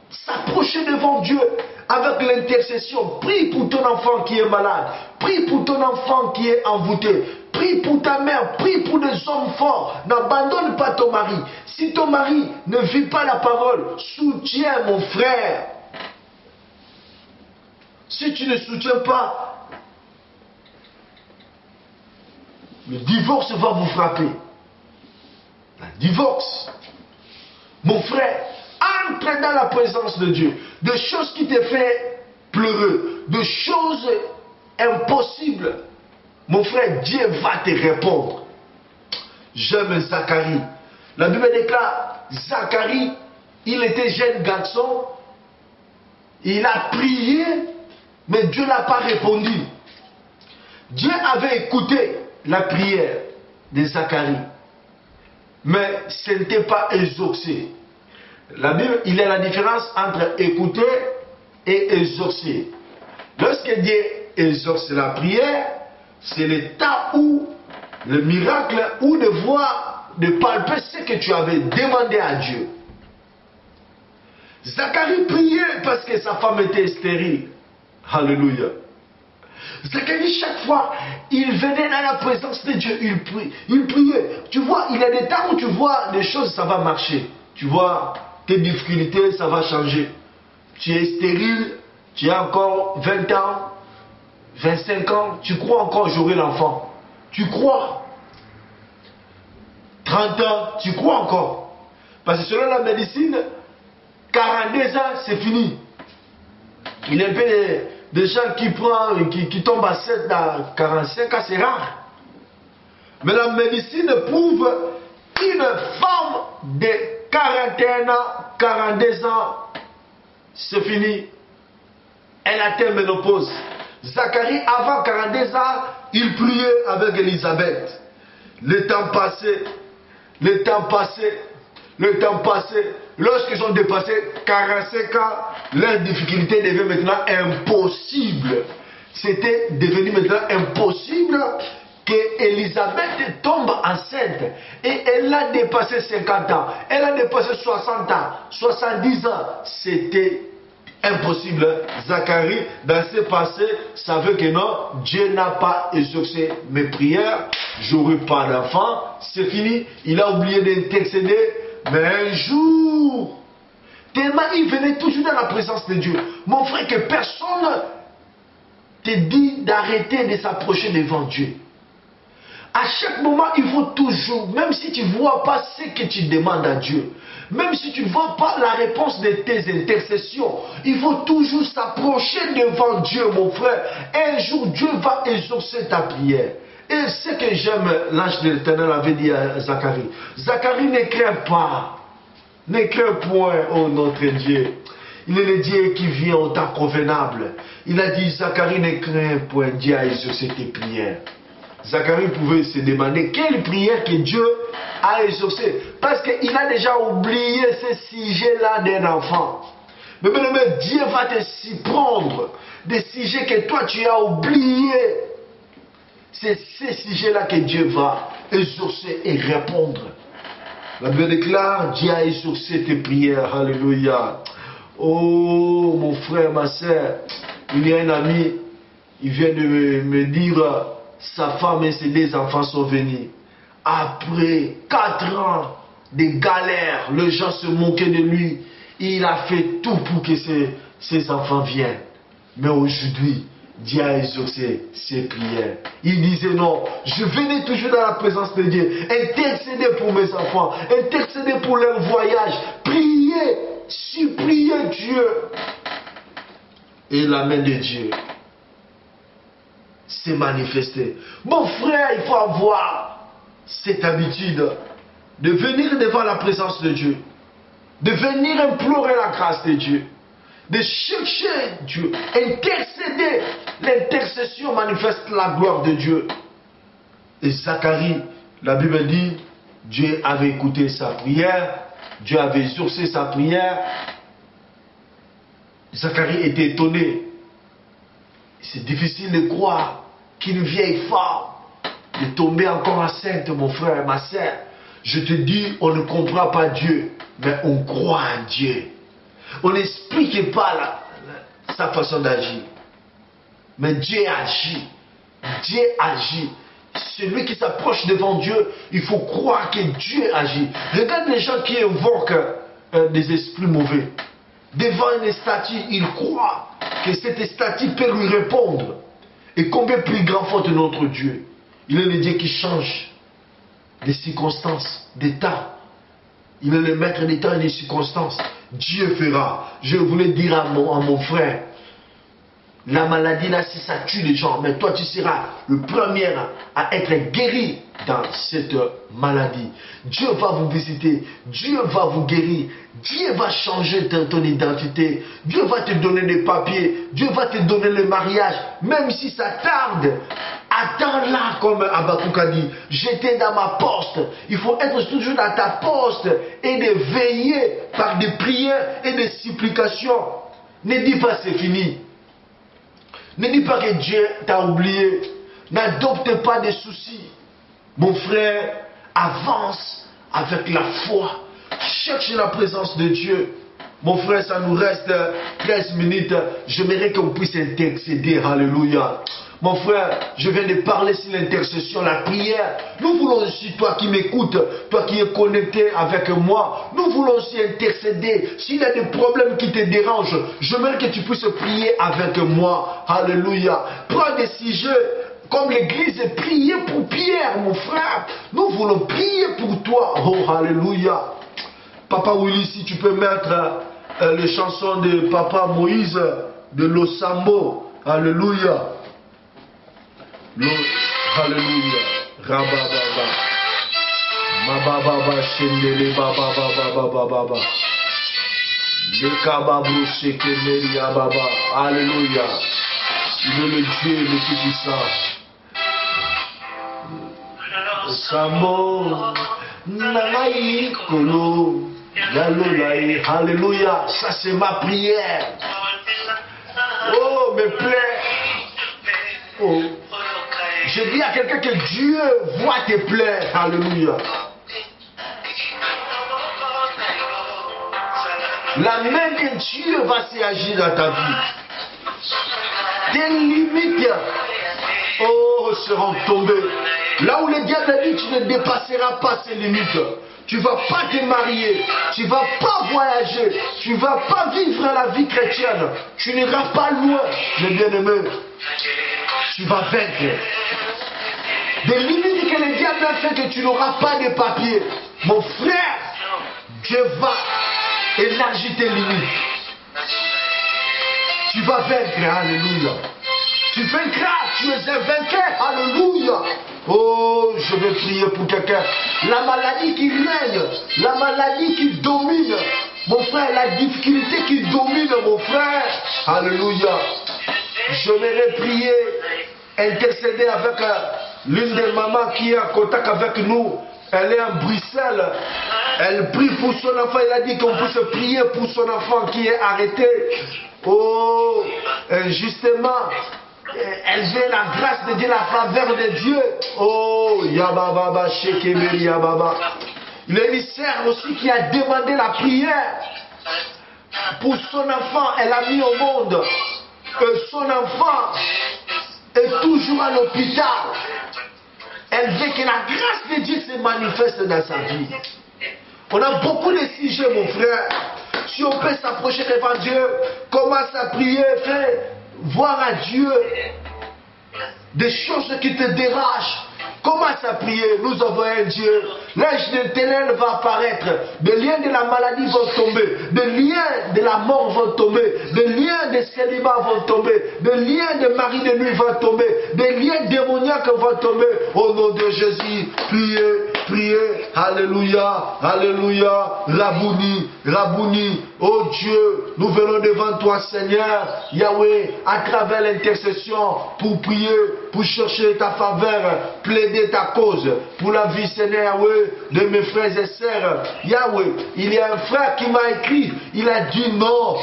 s'approcher devant Dieu avec l'intercession. Prie pour ton enfant qui est malade. Prie pour ton enfant qui est envoûté. Prie pour ta mère. Prie pour des hommes forts. N'abandonne pas ton mari. Si ton mari ne vit pas la parole, soutiens mon frère. Si tu ne soutiens pas, le divorce va vous frapper. Le divorce. Mon frère, entre dans la présence de Dieu. De choses qui te font pleurer. De choses impossibles. Mon frère, Dieu va te répondre. J'aime Zacharie. La Bible déclare, Zacharie, il était jeune garçon. Il a prié, mais Dieu n'a pas répondu. Dieu avait écouté la prière de Zacharie. Mais ce n'était pas exaucé. La Bible, il y a la différence entre écouter et exaucer. Lorsque Dieu exauce la prière, c'est le temps où le miracle, ou de voir, de palper ce que tu avais demandé à Dieu. Zacharie priait parce que sa femme était stérile. Alléluia. Zacharie, chaque fois, il venait dans la présence de Dieu, il priait. Tu vois, il y a des temps où tu vois des choses, ça va marcher. Tu vois, tes difficultés, ça va changer. Tu es stérile, tu as encore 20 ans, 25 ans, tu crois encore j'aurai l'enfant. Tu crois. 30 ans, tu crois encore. Parce que selon la médecine, 42 ans, c'est fini. Il y a un peu de gens qui tombent à 7 à 45 ans, c'est rare. Mais la médecine prouve qu'une femme de 41 ans, 42 ans, c'est fini. Elle atteint ménopause. Zacharie, avant 42 ans, il priait avec Élisabeth. Le temps passé, le temps passé, le temps passé. Lorsqu'ils ont dépassé 45 ans, leur difficulté devient maintenant impossible. C'était devenu maintenant impossible que Élisabeth tombe enceinte. Et elle a dépassé 50 ans. Elle a dépassé 60 ans, 70 ans. C'était impossible. Zacharie, dans ce passé, savait que non, Dieu n'a pas exaucé mes prières. J'aurai pas d'enfant. C'est fini. Il a oublié d'intercéder. Mais un jour, tellement il venait toujours dans la présence de Dieu. Mon frère, que personne te dit d'arrêter de s'approcher devant Dieu. À chaque moment, il faut toujours, même si tu ne vois pas ce que tu demandes à Dieu, même si tu ne vois pas la réponse de tes intercessions, il faut toujours s'approcher devant Dieu, mon frère. Un jour, Dieu va exaucer ta prière. Et ce que j'aime, l'ange de l'Éternel avait dit à Zacharie. Zacharie, ne crains pas. Ne crains point, oh notre Dieu. Il est le Dieu qui vient au temps convenable. Il a dit, Zacharie, ne crains point, Dieu a exaucé tes prières. Zacharie pouvait se demander quelle prière que Dieu a exaucée. Parce qu'il a déjà oublié ce sujet-là d'un enfant. Mais Dieu va te s'y prendre. Des sujets que toi tu as oubliés. C'est ces sujets-là que Dieu va exaucer et répondre. La Bible déclare, Dieu a exaucé tes prières. Alléluia. Oh, mon frère, ma soeur, il y a un ami, il vient de me dire, sa femme et ses deux enfants sont venus. Après 4 ans de galère, les gens se moquaient de lui. Il a fait tout pour que ses enfants viennent. Mais aujourd'hui, Dieu a exaucé ses prières. Il disait non, je venais toujours dans la présence de Dieu, intercéder pour mes enfants, intercéder pour leur voyage, prier, supplier Dieu. Et la main de Dieu s'est manifestée. Mon frère, il faut avoir cette habitude de venir devant la présence de Dieu. de venir implorer la grâce de Dieu, de chercher Dieu, intercéder. L'intercession manifeste la gloire de Dieu. Et Zacharie, la Bible dit, Dieu avait écouté sa prière, Dieu avait exaucé sa prière. Zacharie était étonné. C'est difficile de croire qu'une vieille femme est tombée encore enceinte, mon frère, ma sœur. Je te dis, on ne comprend pas Dieu, mais on croit en Dieu. On n'explique pas sa façon d'agir. Mais Dieu agit. Dieu agit. Celui qui s'approche devant Dieu, il faut croire que Dieu agit. Regarde les gens qui invoquent des esprits mauvais. Devant une statue, ils croient que cette statue peut lui répondre. Et combien plus grand faut notre Dieu? Il est le Dieu qui change des circonstances, d'état. Il est le maître des temps et des circonstances. Dieu fera. Je voulais dire à mon frère, la maladie là, si ça tue les gens, mais toi tu seras le premier à être guéri dans cette maladie. Dieu va vous visiter, Dieu va vous guérir, Dieu va changer ton identité, Dieu va te donner des papiers, Dieu va te donner le mariage, même si ça tarde. Attends-là, comme Habakkuk a dit, j'étais dans ma poste. Il faut être toujours dans ta poste et de veiller par des prières et des supplications. Ne dis pas c'est fini. Ne dis pas que Dieu t'a oublié. N'adopte pas des soucis. Mon frère, avance avec la foi. Cherche la présence de Dieu. Mon frère, ça nous reste 13 minutes. J'aimerais qu'on puisse intercéder. Alléluia. Mon frère, je viens de parler sur l'intercession, la prière. Nous voulons aussi, toi qui m'écoutes, toi qui es connecté avec moi, nous voulons aussi intercéder. S'il y a des problèmes qui te dérangent, j'aimerais que tu puisses prier avec moi. Alléluia. Prends des sujets comme l'église, prier pour Pierre, mon frère. Nous voulons prier pour toi. Oh, alléluia. Papa Willy, si tu peux mettre les chansons de Papa Moïse de Losambo. Alléluia. Alléluia. Rabababa. Mabababa shendele babababa. Lekababou shekemeli ababa. Alléluia. Il est le Dieu le Tout-Puissant. Sambo Nanaï Kolo Yalolaï. Alléluia. Ça c'est ma prière. Oh, me plaît. Oh. Je dis à quelqu'un que Dieu voit tes plaies. Alléluia. La main de Dieu va s'agir dans ta vie. Tes limites, oh, seront tombées. Là où le diable a dit, tu ne dépasseras pas ces limites. Tu ne vas pas te marier, tu ne vas pas voyager, tu ne vas pas vivre la vie chrétienne. Tu n'iras pas loin, mes bien-aimés. Tu vas vaincre. Des limites que le diable a fait que tu n'auras pas de papier. Mon frère, Dieu va élargir tes limites. Tu vas vaincre, alléluia. Tu vaincras, tu es un vainqueur, alléluia. Oh, je vais prier pour quelqu'un. La maladie qui règne, la maladie qui domine. Mon frère, la difficulté qui domine, mon frère. Alléluia. J'aimerais prier, intercéder avec l'une des mamans qui est en contact avec nous. Elle est en Bruxelles. Elle prie pour son enfant. Elle a dit qu'on puisse prier pour son enfant qui est arrêté. Oh, justement, elle veut la grâce de Dieu, la faveur de Dieu. Oh, Yababa, Shekemeli, Yababa. Il y a une sœur aussi qui a demandé la prière pour son enfant. Elle a mis au monde. Son enfant est toujours à l'hôpital. Elle veut que la grâce de Dieu se manifeste dans sa vie. On a beaucoup de sujets, mon frère. Si on peut s'approcher devant Dieu, commence à prier, fais voir à Dieu des choses qui te dérangent. Commence à prier, nous avons un Dieu. L'ange de l'Éternel va apparaître. Des liens de la maladie vont tomber. Des liens de la mort vont tomber. Des liens de célibat vont tomber. Des liens de mari de nuit vont tomber. Des liens démoniaques vont tomber. Au nom de Jésus, priez, prier. Alléluia, alléluia. Rabouni, Rabouni. Oh Dieu, nous venons devant toi, Seigneur. Yahweh, à travers l'intercession, pour prier, pour chercher ta faveur, plaider ta cause, pour la vie, Seigneur Yahweh, de mes frères et sœurs. Yahweh, il y a un frère qui m'a écrit, il a dit non,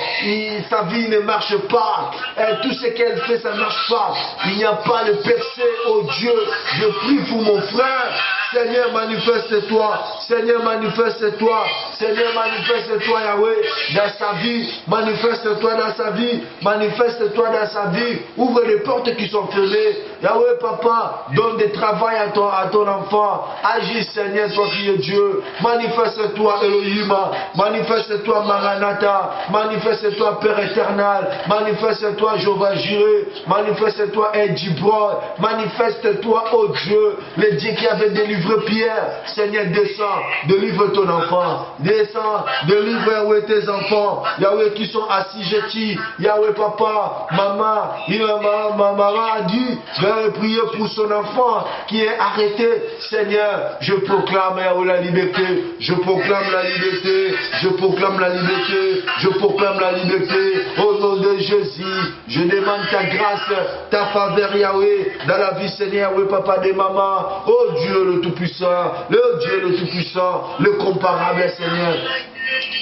sa vie ne marche pas, et tout ce qu'elle fait, ça ne marche pas. Il n'y a pas de percée, oh Dieu. Je prie pour mon frère. Seigneur, manifeste-toi. Seigneur, manifeste-toi. Seigneur, manifeste-toi, Yahweh, dans sa vie. Manifeste-toi dans sa vie. Manifeste-toi dans sa vie. Ouvre les portes qui sont fermées. Yahweh, papa, donne du travail à ton enfant. Agis, Seigneur, toi qui es Dieu. Manifeste-toi, Elohim. Manifeste-toi, Maranatha. Manifeste-toi, Père éternel. Manifeste-toi, Jéhovah Jireh. Manifeste-toi, Edjibron. Manifeste-toi, oh Dieu, le Dieu qui avait délivré Pierre. Seigneur, descends, délivre ton enfant. Descends, délivre, Yahweh, tes enfants. Yahweh, qui sont assujettis. Yahweh, papa, maman, maman a dit, de prier pour son enfant qui est arrêté. Seigneur, je proclame, Yahweh, la liberté. Je proclame la liberté. Je proclame la liberté. Je proclame la liberté. Au nom de Jésus, je demande ta grâce, ta faveur, Yahweh, dans la vie, Seigneur, Yahweh, papa des mamans. Oh Dieu le Tout-Puissant, le Dieu le Tout-Puissant, le comparable, Seigneur.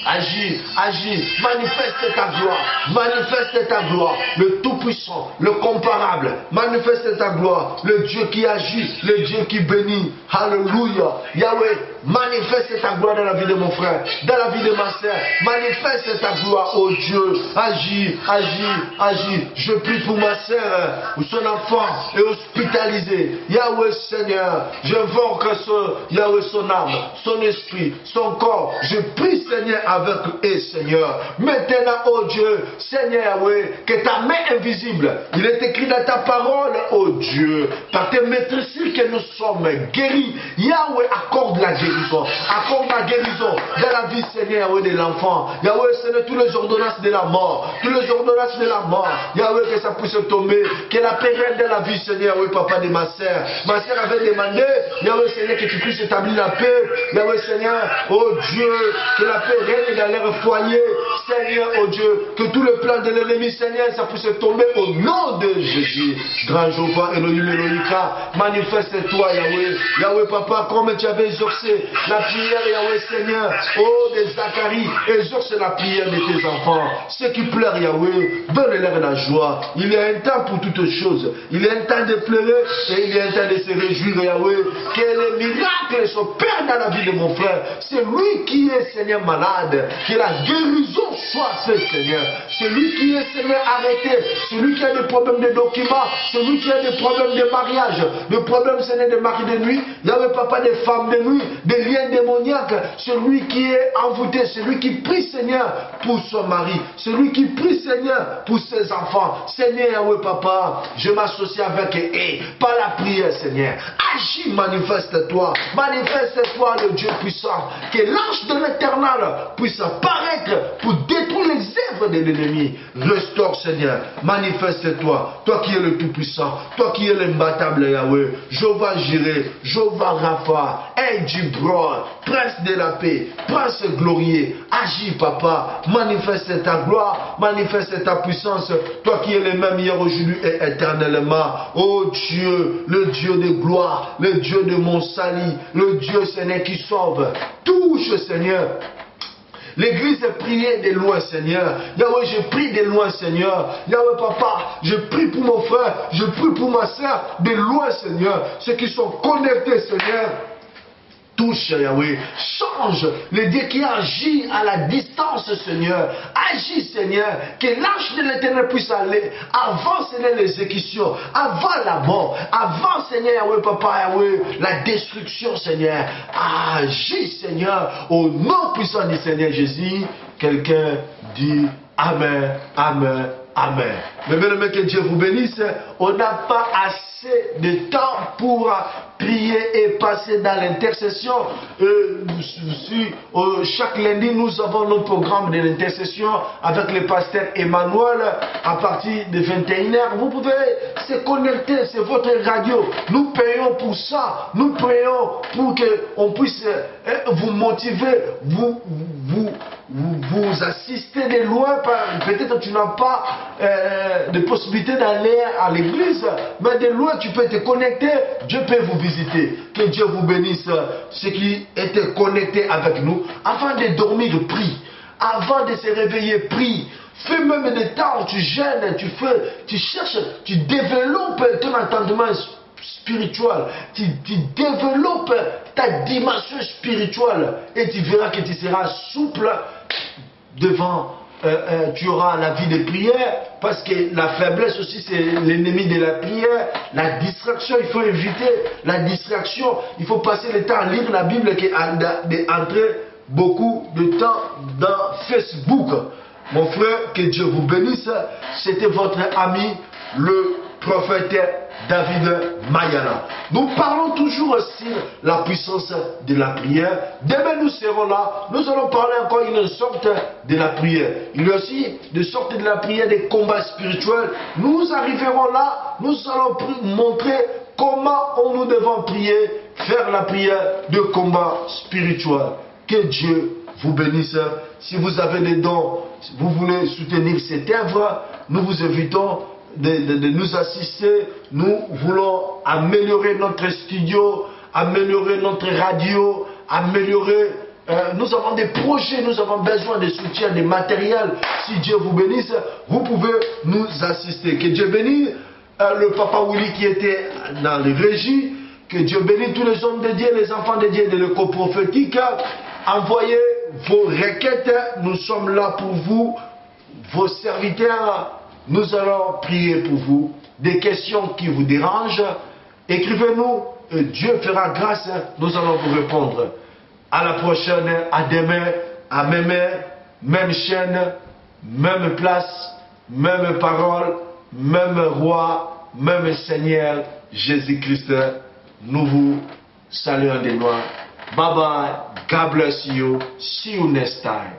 Agis, agis, manifeste ta gloire, manifeste ta gloire, le Tout-Puissant, le comparable, manifeste ta gloire, le Dieu qui agit, le Dieu qui bénit. Alléluia. Yahweh, manifeste ta gloire dans la vie de mon frère, dans la vie de ma soeur, manifeste ta gloire, oh Dieu. Agis, agis, agis. Je prie pour ma soeur, où son enfant est hospitalisé. Yahweh, Seigneur, j'invoque Yahweh, son âme, son esprit, son corps. Je prie, Seigneur, avec eux, Seigneur. Maintenant, oh Dieu, Seigneur Yahweh, que ta main invisible, il est écrit dans ta parole, oh Dieu, par tes maîtrises que nous sommes guéris. Yahweh, accorde la guérison. Accorde la guérison dans la vie, Seigneur Yahweh, de l'enfant. Yahweh, Seigneur, toutes les ordonnances de la mort. Toutes les ordonnances de la mort. Yahweh, que ça puisse tomber. Que la période de la vie, Seigneur Yahweh, papa de ma soeur. Ma soeur avait demandé, Yahweh, Seigneur, que tu puisses établir la paix. Yahweh, Seigneur, oh Dieu, que la paix règne dans leur foyer. Seigneur, oh Dieu, que tout le plan de l'ennemi, Seigneur, ça puisse tomber au nom de Jésus. Grand Jéhovah, Elohim, Elohika, manifeste-toi, Yahweh. Yahweh, papa, comme tu avais exaucé la prière, Yahweh, Seigneur, oh, de Zacharie, exauce la prière de tes enfants. Ceux qui pleurent, Yahweh, donne-leur la joie. Il y a un temps pour toutes choses. Il y a un temps de pleurer et il y a un temps de se réjouir, Yahweh. Que les miracles s'opèrent dans la vie de mon frère. C'est lui qui est, Seigneur, malade. Que la guérison soit faite, Seigneur. Celui qui est, Seigneur, arrêté. Celui qui a des problèmes de documents. Celui qui a des problèmes de mariage. Des problèmes, Seigneur, de mari de nuit. Yahweh, papa, des femmes de nuit. Des liens démoniaques. Celui qui est envoûté. Celui qui prie, Seigneur, pour son mari. Celui qui prie, Seigneur, pour ses enfants. Seigneur, Yahweh, papa, je m'associe avec eux. Par la prière, Seigneur. Agis, manifeste-toi. Manifeste-toi, le Dieu puissant. Que l'ange de l'éternel puisse apparaître pour détruire les œuvres de l'ennemi. Restaure, Seigneur. Manifeste-toi. Toi qui es le Tout-Puissant. Toi qui es l'imbattable, Yahweh. Jéhovah Jireh. Jéhovah Rapha. Edjibron. Prince de la paix. Prince glorieux. Agis, papa. Manifeste ta gloire. Manifeste ta puissance. Toi qui es le même hier, aujourd'hui et éternellement. Oh Dieu, le Dieu de gloire. Le Dieu de mon salut. Le Dieu, Seigneur, qui sauve. Touche, Seigneur. L'église est priée de loin, Seigneur. Yahweh, je prie de loin, Seigneur. Yahweh, papa, je prie pour mon frère. Je prie pour ma soeur de loin, Seigneur. Ceux qui sont connectés, Seigneur. Touche, Yahweh. Change le Dieu qui agit à la distance, Seigneur. Agis, Seigneur. Que l'ange de l'éternel puisse aller avant, Seigneur, l'exécution. Avant la mort. Avant, Seigneur, Yahweh, papa, Yahweh, la destruction, Seigneur. Agis, Seigneur. Au nom puissant du Seigneur Jésus. Quelqu'un dit Amen, Amen, Amen. Mais bien aimé, que Dieu vous bénisse. On n'a pas assez de temps pour prier et passer dans l'intercession. Chaque lundi, nous avons nos programmes de l'intercession avec le pasteur Emmanuel à partir de 21h. Vous pouvez se connecter, c'est votre radio. Nous payons pour ça. Nous payons pour qu'on puisse vous motiver, vous assister de loin. Peut-être tu n'as pas de possibilité d'aller à l'église, mais de loin tu peux te connecter. Dieu peut vous visiter. Que Dieu vous bénisse. Ceux qui étaient connectés avec nous, avant de dormir, prie. Avant de se réveiller, prie. Fais même des temps où tu gênes, tu cherches, tu développes ton entendement spirituel, tu développes ta dimension spirituelle et tu verras que tu seras souple devant, tu auras la vie de prière, parce que la faiblesse aussi c'est l'ennemi de la prière. La distraction, il faut éviter la distraction, il faut passer le temps à lire la Bible d'entrer beaucoup de temps dans Facebook. Mon frère, que Dieu vous bénisse. C'était votre ami, le prophète David Mayala. Nous parlons toujours sur la puissance de la prière. Demain nous serons là. Nous allons parler encore d'une sorte de la prière. Il y a aussi des sortes de la prière, des combats spirituels. Nous arriverons là. Nous allons montrer comment nous devons prier, faire la prière de combat spirituel. Que Dieu vous bénisse. Si vous avez des dons, si vous voulez soutenir cette œuvre, nous vous invitons de nous assister. Nous voulons améliorer notre studio, améliorer notre radio, améliorer. Nous avons des projets, nous avons besoin de soutien, de matériel. Si Dieu vous bénisse, vous pouvez nous assister. Que Dieu bénisse le papa Willy qui était dans les régies. Que Dieu bénisse tous les hommes de Dieu, les enfants de Dieu de l'écho prophétique. Envoyez vos requêtes, nous sommes là pour vous, vos serviteurs. Nous allons prier pour vous. Des questions qui vous dérangent, écrivez-nous, Dieu fera grâce, nous allons vous répondre. À la prochaine, à demain, à même heure, même chaîne, même place, même parole, même roi, même Seigneur, Jésus-Christ. Nous vous saluons des loin. Bye bye, God bless you, see you next time.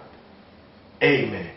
Amen.